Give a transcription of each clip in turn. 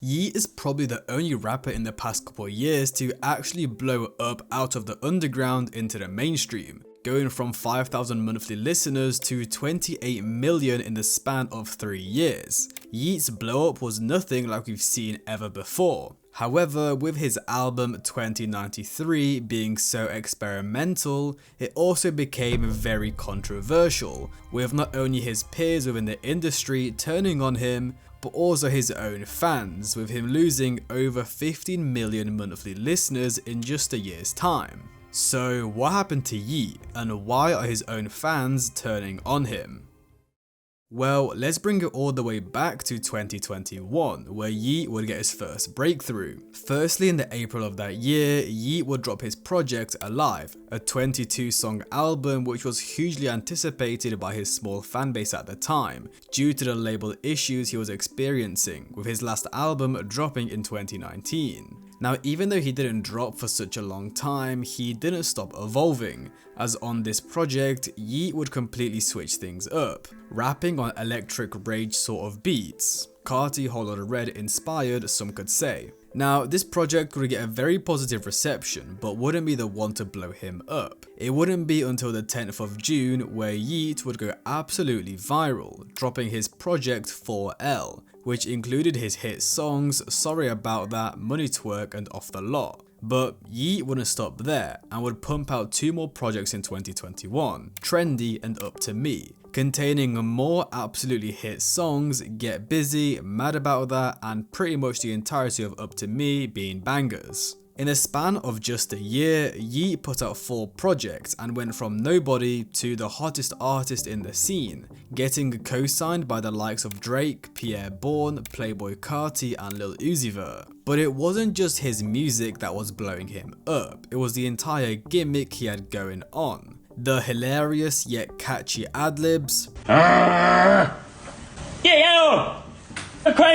Yeat is probably the only rapper in the past couple of years to actually blow up out of the underground into the mainstream, going from 5,000 monthly listeners to 28 million in the span of 3 years. Yeat's blow up was nothing like we've seen ever before. However, with his album 2093 being so experimental, it also became very controversial, with not only his peers within the industry turning on him, but also his own fans, with him losing over 15 million monthly listeners in just a year's time. So what happened to Yeat, and why are his own fans turning on him? Well, let's bring it all the way back to 2021, where Yeat would get his first breakthrough. Firstly, in the April of that year, Yeat would drop his project Alive, a 22-song album which was hugely anticipated by his small fanbase at the time, due to the label issues he was experiencing, with his last album dropping in 2019. Now, even though he didn't drop for such a long time, he didn't stop evolving, as on this project, Yeat would completely switch things up, rapping on electric rage sort of beats, Carti Whole Lotta Red inspired, some could say. Now, this project would get a very positive reception, but wouldn't be the one to blow him up. It wouldn't be until the 10th of June where Yeat would go absolutely viral, dropping his project 4L, which included his hit songs Sorry About That, Money Twerk and Off the Lot. But Yeat wouldn't stop there and would pump out 2 more projects in 2021, Trendy and Up To Me, containing more absolutely hit songs, Get Busy, Mad About That, and pretty much the entirety of Up To Me being bangers. In a span of just a year, Yeat put out 4 projects and went from nobody to the hottest artist in the scene, getting co-signed by the likes of Drake, Pierre Bourne, Playboi Carti and Lil Uzi Vert. But it wasn't just his music that was blowing him up, it was the entire gimmick he had going on. The hilarious yet catchy ad-libs, crying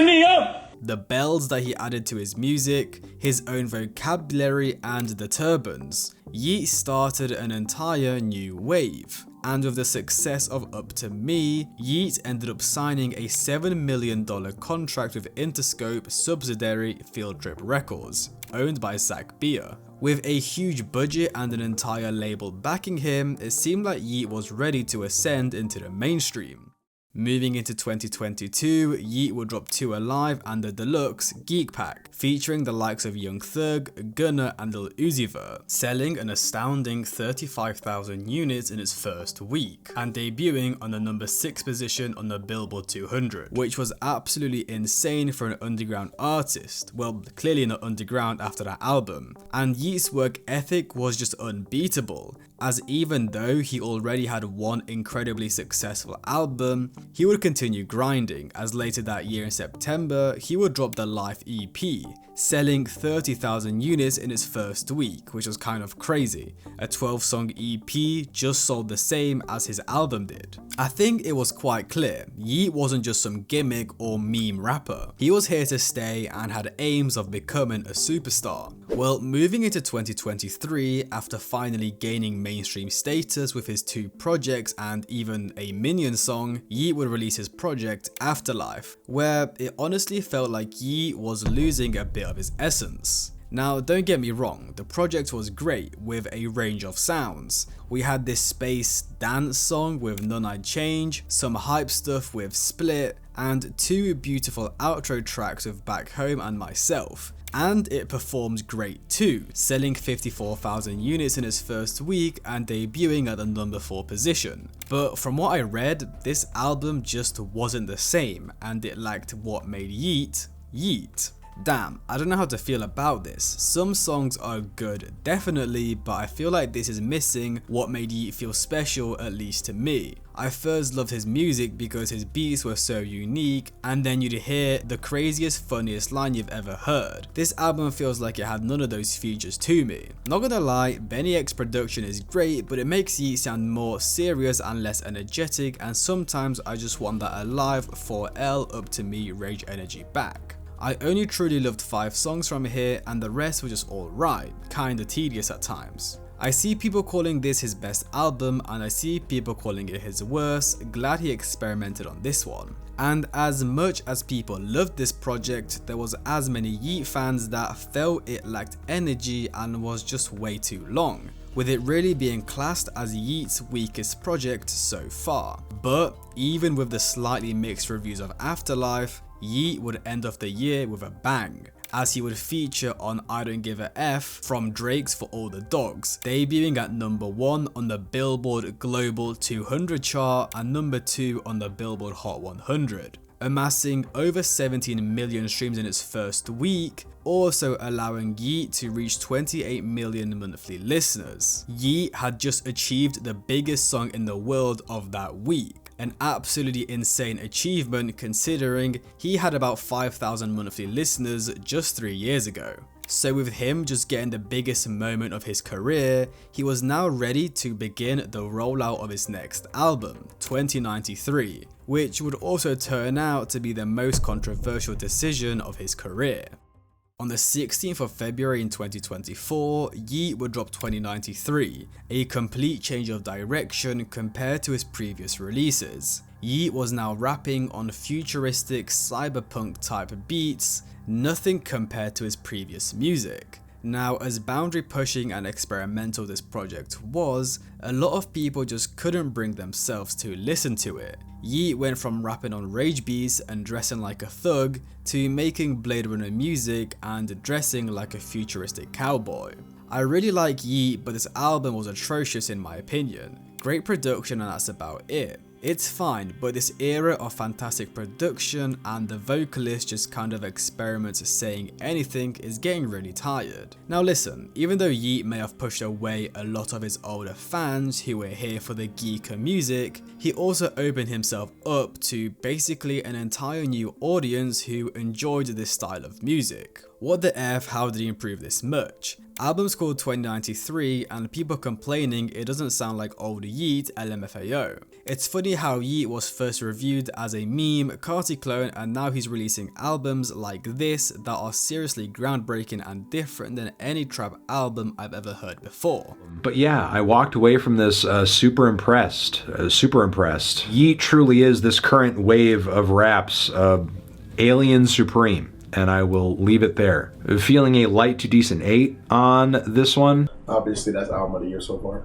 me up! The bells that he added to his music, his own vocabulary and the turbans. Yeat started an entire new wave. And with the success of Up To Me, Yeat ended up signing a $7 million contract with Interscope subsidiary Field Trip Records, owned by Zach Beer. With a huge budget and an entire label backing him, it seemed like Yeat was ready to ascend into the mainstream. Moving into 2022, Yeat would drop 2 Alive and the deluxe Geek Pack, featuring the likes of Young Thug, Gunna and Lil Uzi Vert, selling an astounding 35,000 units in its first week, and debuting on the number 6 position on the Billboard 200, which was absolutely insane for an underground artist, well, clearly not underground after that album. And Yeat's work ethic was just unbeatable, as even though he already had one incredibly successful album, he would continue grinding, as later that year in September, he would drop the Life EP, selling 30,000 units in its first week, which was kind of crazy. A 12-song EP just sold the same as his album did. I think it was quite clear, Yeat wasn't just some gimmick or meme rapper. He was here to stay and had aims of becoming a superstar. Well, moving into 2023, after finally gaining mainstream status with his 2 projects and even a Minion song, Yeat would release his project Afterlyfe, where it honestly felt like Yeat was losing a bit of his essence. Now, don't get me wrong, the project was great with a range of sounds. We had this space dance song with None I'd Change, some hype stuff with Split, and 2 beautiful outro tracks with Back Home and Myself. And it performed great too, selling 54,000 units in its first week and debuting at the number 4 position. But from what I read, this album just wasn't the same, and it lacked what made Yeat, Yeat. Damn, I don't know how to feel about this. Some songs are good, definitely, but I feel like this is missing what made Yeat feel special, at least to me. I first loved his music because his beats were so unique, and then you'd hear the craziest, funniest line you've ever heard. This album feels like it had none of those features to me. Not gonna lie, Benny X's production is great, but it makes Yeat sound more serious and less energetic, and sometimes I just want that Alive 4L Up To Me rage energy back. I only truly loved 5 songs from here, and the rest were just alright, kinda tedious at times. I see people calling this his best album, and I see people calling it his worst. Glad he experimented on this one. And as much as people loved this project, there was as many Yeat fans that felt it lacked energy and was just way too long, with it really being classed as Yeat's weakest project so far. But even with the slightly mixed reviews of Afterlyfe, Yeat would end off the year with a bang, as he would feature on I Don't Give a F from Drake's For All the Dogs, debuting at number 1 on the Billboard Global 200 chart and number 2 on the Billboard Hot 100, amassing over 17 million streams in its first week, also allowing Yeat to reach 28 million monthly listeners. Yeat had just achieved the biggest song in the world of that week. An absolutely insane achievement considering he had about 5,000 monthly listeners just 3 years ago. So with him just getting the biggest moment of his career, he was now ready to begin the rollout of his next album, 2093, which would also turn out to be the most controversial decision of his career. On the 16th of February in 2024, Yeat would drop 2093, a complete change of direction compared to his previous releases. Yeat was now rapping on futuristic cyberpunk type beats, nothing compared to his previous music. Now, as boundary pushing and experimental this project was, a lot of people just couldn't bring themselves to listen to it. Yeat went from rapping on rage beats and dressing like a thug to making Blade Runner music and dressing like a futuristic cowboy. I really like Yeat, but this album was atrocious in my opinion. Great production and that's about it. It's fine, but this era of fantastic production and the vocalist just kind of experiments saying anything is getting really tired. Now listen, even though Yeat may have pushed away a lot of his older fans who were here for the geeker music, he also opened himself up to basically an entire new audience who enjoyed this style of music. What the F, how did he improve this much? Album's called 2093 and people complaining it doesn't sound like old Yeat LMFAO. It's funny how Yeat was first reviewed as a meme, Carti clone, and now he's releasing albums like this that are seriously groundbreaking and different than any trap album I've ever heard before. But yeah, I walked away from this super impressed. Yeat truly is this current wave of raps, alien supreme. And I will leave it there. Feeling a light to decent 8 on this one. Obviously, that's album of the year so far.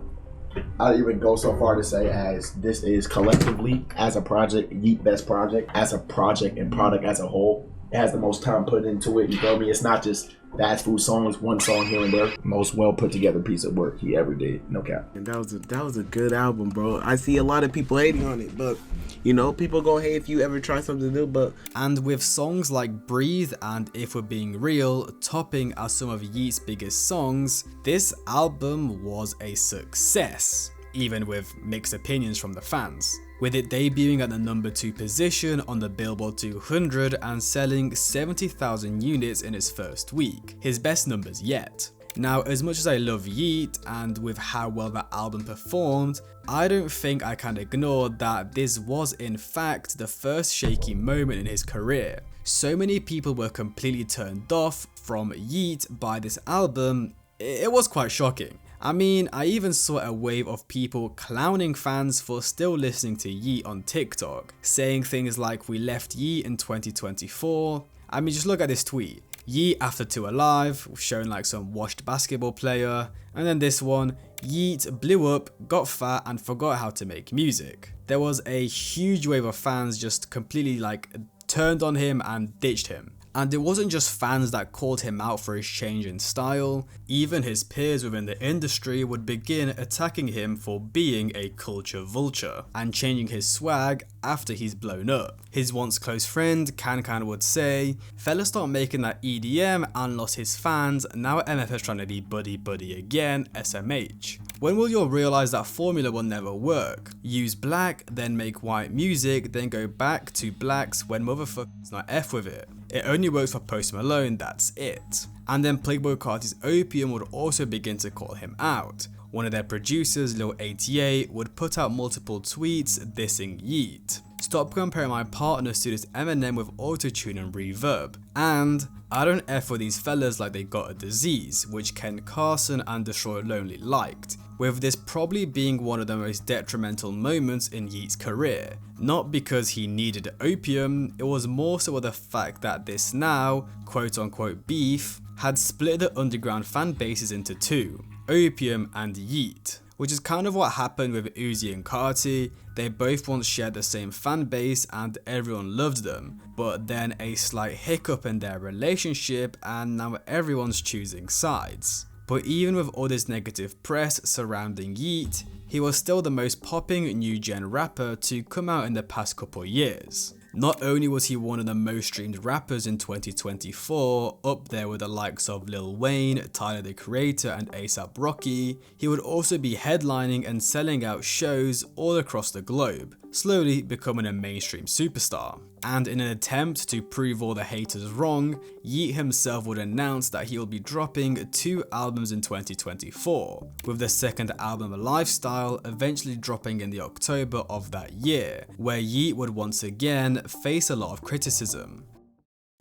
I'd even go so far to say as this is collectively, as a project, Yeat best project, as a project and product as a whole. It has the most time put into it, you feel me? It's not just fast food songs, one song here and there. Most well put together piece of work he ever did, no cap. And that was a good album, bro. I see a lot of people hating on it, but you know, people gonna hate if you ever try something new, but... And with songs like Breathe and If We're Being Real topping as some of Yeat's biggest songs, this album was a success, even with mixed opinions from the fans, with it debuting at the number 2 position on the Billboard 200 and selling 70,000 units in its first week, his best numbers yet. Now, as much as I love Yeat and with how well that album performed, I don't think I can ignore that this was in fact the first shaky moment in his career. So many people were completely turned off from Yeat by this album, it was quite shocking. I mean, I even saw a wave of people clowning fans for still listening to Yeat on TikTok, saying things like we left Yeat in 2024. I mean, just look at this tweet. Yeat after 2 Alive, showing like some washed basketball player, and then this one, Yeat blew up, got fat and forgot how to make music. There was a huge wave of fans just completely like turned on him and ditched him. And it wasn't just fans that called him out for his change in style, even his peers within the industry would begin attacking him for being a culture vulture and changing his swag after he's blown up. His once close friend Can would say, "Fella start making that EDM and lost his fans, now MF's trying to be buddy again, SMH. When will you realise that formula will never work? Use black, then make white music, then go back to blacks when motherfuckers not F with it. It only works for Post Malone, that's it." And then Playboi Carti's Opium would also begin to call him out. One of their producers, Lil 88, would put out multiple tweets dissing Yeat. "Stop comparing my partners to this Eminem with autotune and reverb. And I don't F with these fellas like they got a disease, which Ken Carson and Destroy Lonely liked, with this probably being one of the most detrimental moments in Yeat's career. Not because he needed opium, it was more so the fact that this now, quote unquote beef, had split the underground fan bases into two, Opium and Yeat, which is kind of what happened with Uzi and Carti. They both once shared the same fan base and everyone loved them, but then a slight hiccup in their relationship and now everyone's choosing sides. But even with all this negative press surrounding Yeat, he was still the most popping new gen rapper to come out in the past couple years. Not only was he one of the most streamed rappers in 2024, up there with the likes of Lil Wayne, Tyler the Creator and A$AP Rocky, he would also be headlining and selling out shows all across the globe, slowly becoming a mainstream superstar. And in an attempt to prove all the haters wrong, Yeat himself would announce that he will be dropping 2 albums in 2024, with the second album, Lyfestyle, eventually dropping in the October of that year, where Yeat would once again face a lot of criticism.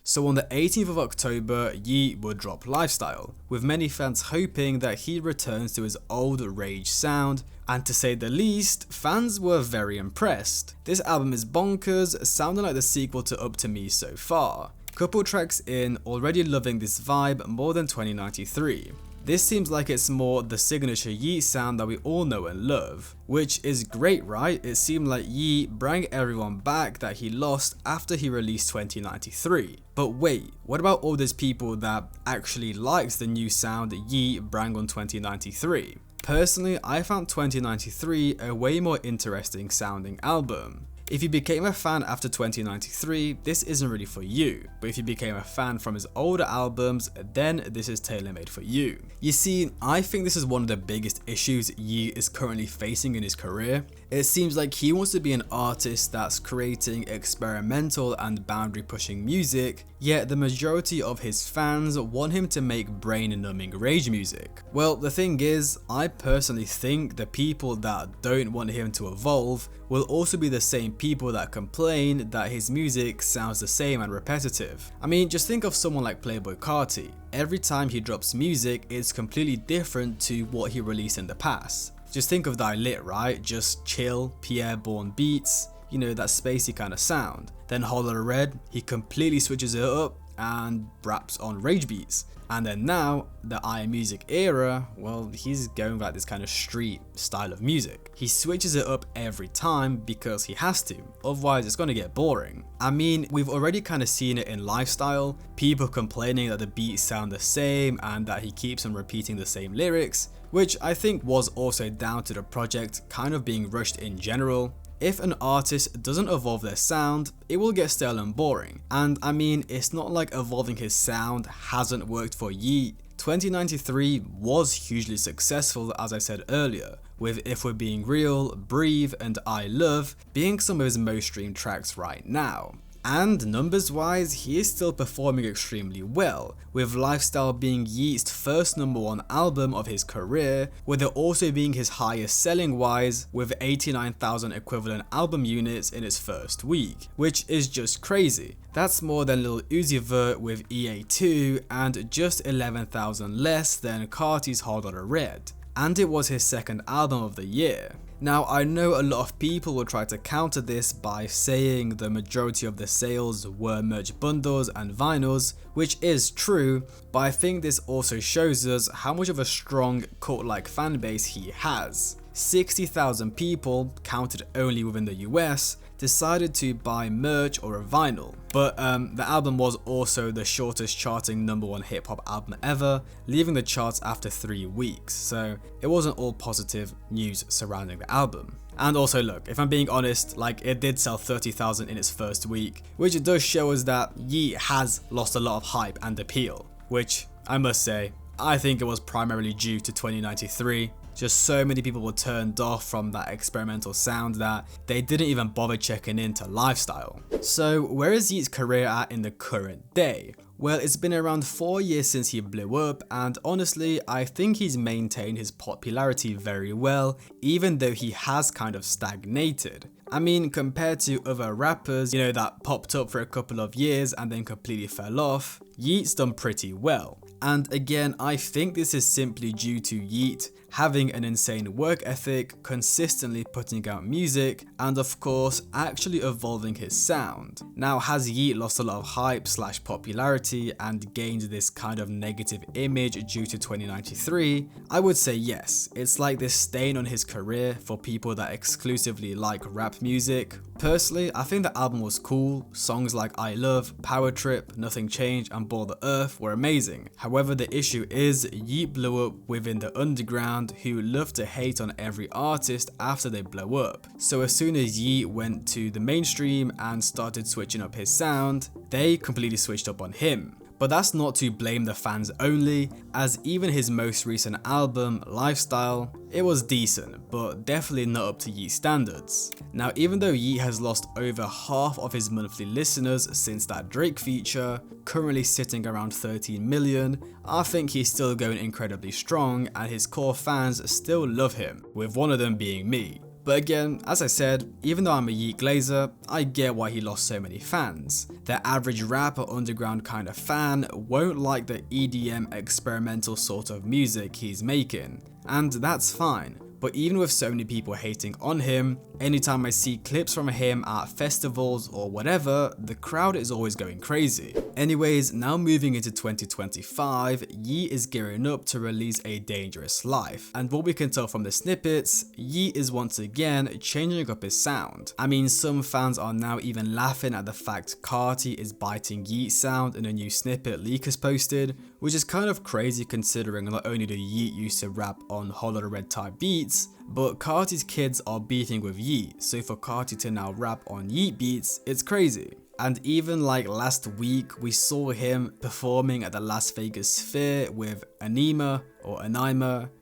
So on the 18th of October, Yeat would drop Lyfestyle, with many fans hoping that he returns to his old rage sound, and to say the least, fans were very impressed. This album is bonkers, sounding like the sequel to Up To Me so far. Couple tracks in, already loving this vibe more than 2093. This seems like it's more the signature Yeat sound that we all know and love, which is great, right? It seemed like Yeat brought everyone back that he lost after he released 2093. But wait, what about all those people that actually liked the new sound Yeat brought on 2093? Personally, I found 2093 a way more interesting sounding album. If you became a fan after 2093, this isn't really for you, but if you became a fan from his older albums, then this is tailor-made for you. You see, I think this is one of the biggest issues Yeat is currently facing in his career. It seems like he wants to be an artist that's creating experimental and boundary-pushing music, yet the majority of his fans want him to make brain-numbing rage music. Well, the thing is, I personally think the people that don't want him to evolve will also be the same people that complain that his music sounds the same and repetitive. I mean, just think of someone like Playboi Carti. Every time he drops music, it's completely different to what he released in the past. Just think of Die Lit, right? Just chill, Pierre-born beats, you know, that spacey kind of sound. Then Hollow Red, he completely switches it up and raps on rage beats. And then now, the iMusic era, well, he's going with like this kind of street style of music. He switches it up every time because he has to, otherwise it's gonna get boring. I mean, we've already kind of seen it in Lyfestyle, people complaining that the beats sound the same and that he keeps on repeating the same lyrics, which I think was also down to the project kind of being rushed in general. If an artist doesn't evolve their sound, it will get stale and boring. And I mean, it's not like evolving his sound hasn't worked for Yeat. 2093 was hugely successful, as I said earlier, with If We're Being Real, Breathe and I Love being some of his most streamed tracks right now. And numbers wise, he is still performing extremely well, with Lyfestyle being Yeat's first #1 album of his career, with it also being his highest selling wise, with 89,000 equivalent album units in its first week, which is just crazy. That's more than Lil Uzi Vert with EA2 and just 11,000 less than Carti's Hollow Red. And it was his second album of the year. Now, I know a lot of people will try to counter this by saying the majority of the sales were merch bundles and vinyls, which is true, but I think this also shows us how much of a strong cult-like fan base he has. 60,000 people, counted only within the US, decided to buy merch or a vinyl. But the album was also the shortest charting #1 hip hop album ever, leaving the charts after 3 weeks, so it wasn't all positive news surrounding the album. And also look, if I'm being honest, like it did sell 30,000 in its first week, which it does show us that Yeat has lost a lot of hype and appeal, which I must say, I think it was primarily due to 2093. Just so many people were turned off from that experimental sound that they didn't even bother checking into Lyfestyle. So where is Yeat's career at in the current day? Well, it's been around 4 years since he blew up, and honestly, I think he's maintained his popularity very well, even though he has kind of stagnated. I mean, compared to other rappers, you know, that popped up for a couple of years and then completely fell off, Yeat's done pretty well. And again, I think this is simply due to Yeat having an insane work ethic, consistently putting out music, and of course, actually evolving his sound. Now, has Yeat lost a lot of hype / popularity and gained this kind of negative image due to 2093? I would say yes. It's like this stain on his career for people that exclusively like rap music. Personally, I think the album was cool. Songs like I Love, Power Trip, Nothing Changed, and Ball the Earth were amazing. However, the issue is Yeat blew up within the underground, who love to hate on every artist after they blow up. So as soon as Yeat went to the mainstream and started switching up his sound, they completely switched up on him. But that's not to blame the fans only, as even his most recent album, Lyfestyle, it was decent, but definitely not up to Yeat standards. Now, even though Yeat has lost over half of his monthly listeners since that Drake feature, currently sitting around 13 million, I think he's still going incredibly strong and his core fans still love him, with one of them being me. But again, as I said, even though I'm a Yeat glazer, I get why he lost so many fans. The average rap or underground kind of fan won't like the EDM experimental sort of music he's making, and that's fine. But even with so many people hating on him, anytime I see clips from him at festivals or whatever, the crowd is always going crazy. Anyways, now moving into 2025, Yeat is gearing up to release A Dangerous Life, and what we can tell from the snippets, Yeat is once again changing up his sound. I mean, some fans are now even laughing at the fact Carti is biting Yeat's sound in a new snippet Leak has posted, which is kind of crazy considering not only did Yeat used to rap on Hollow the Red type beats, but Carti's kids are beefing with Yeat, so for Carti to now rap on Yeat beats, it's crazy. And even like last week, we saw him performing at the Las Vegas Sphere with Anima,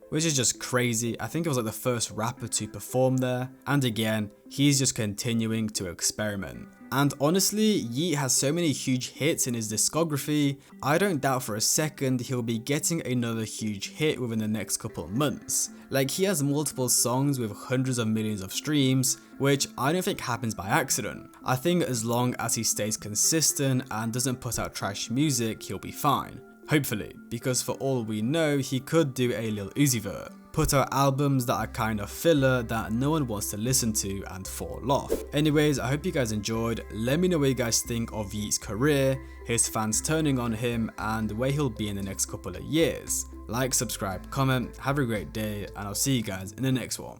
which is just crazy. I think it was like the first rapper to perform there, and again, he's just continuing to experiment. And honestly, Yeat has so many huge hits in his discography, I don't doubt for a second he'll be getting another huge hit within the next couple months. Like, he has multiple songs with hundreds of millions of streams, which I don't think happens by accident. I think as long as he stays consistent and doesn't put out trash music, he'll be fine. Hopefully, because for all we know, he could do a Lil Uzi Vert, put out albums that are kind of filler that no one wants to listen to and fall off. Anyways, I hope you guys enjoyed. Let me know what you guys think of Yeat's career, his fans turning on him, and where he'll be in the next couple of years. Like, subscribe, comment, have a great day, and I'll see you guys in the next one.